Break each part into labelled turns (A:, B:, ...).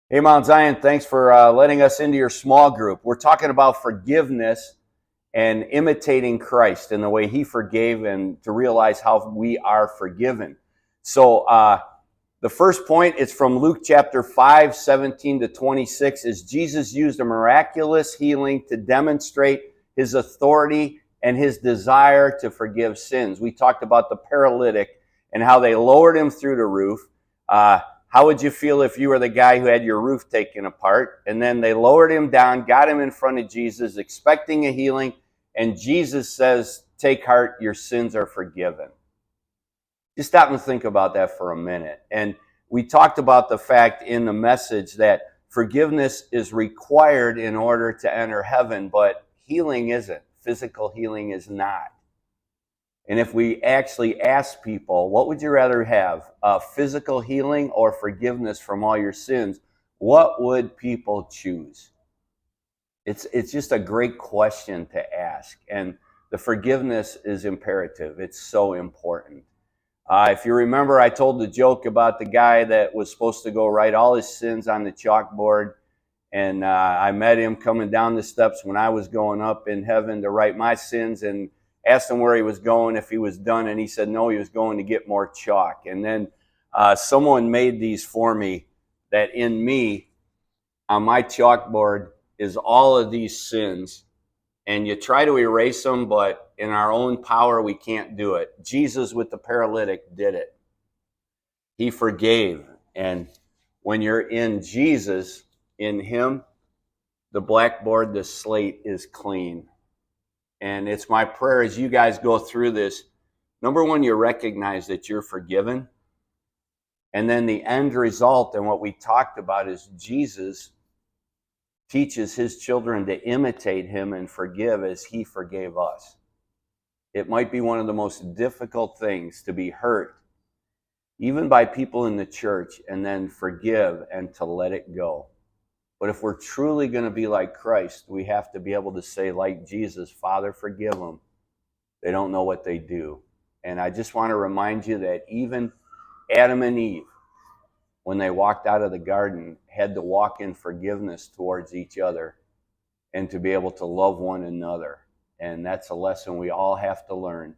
A: Hey, Mount Zion, thanks for letting us into your small group. We're talking about forgiveness and imitating Christ and the way he forgave and to realize how we are forgiven. So the first point is from Luke chapter 5, 17 to 26, is Jesus used a miraculous healing to demonstrate his authority and his desire to forgive sins. We talked about the paralytic and how they lowered him through the roof. How would you feel if you were the guy who had your roof taken apart and then they lowered him down, got him in front of Jesus, expecting a healing, and Jesus says, "Take heart, your sins are forgiven." Just stop and think about that for a minute. And we talked about the fact in the message that forgiveness is required in order to enter heaven, but healing isn't. Physical healing is not. And if we actually ask people, what would you rather have, physical healing or forgiveness from all your sins? What would people choose? It's just a great question to ask. And the forgiveness is imperative. It's so important. If you remember, I told the joke about the guy that was supposed to go write all his sins on the chalkboard. And I met him coming down the steps when I was going up in heaven to write my sins, and asked him where he was going, if he was done. And he said, no, he was going to get more chalk. And then someone made these for me that in me, on my chalkboard, is all of these sins. And you try to erase them, but in our own power, we can't do it. Jesus with the paralytic did it. He forgave. And when you're in Jesus, in him, the blackboard, the slate is clean. And it's my prayer as you guys go through this, number one, you recognize that you're forgiven. And then the end result and what we talked about is Jesus teaches his children to imitate him and forgive as he forgave us. It might be one of the most difficult things to be hurt, even by people in the church, and then forgive and to let it go. But if we're truly going to be like Christ, we have to be able to say, like Jesus, Father, forgive them. They don't know what they do. And I just want to remind you that even Adam and Eve, when they walked out of the garden, had to walk in forgiveness towards each other and to be able to love one another. And that's a lesson we all have to learn.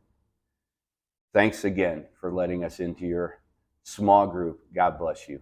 A: Thanks again for letting us into your small group. God bless you.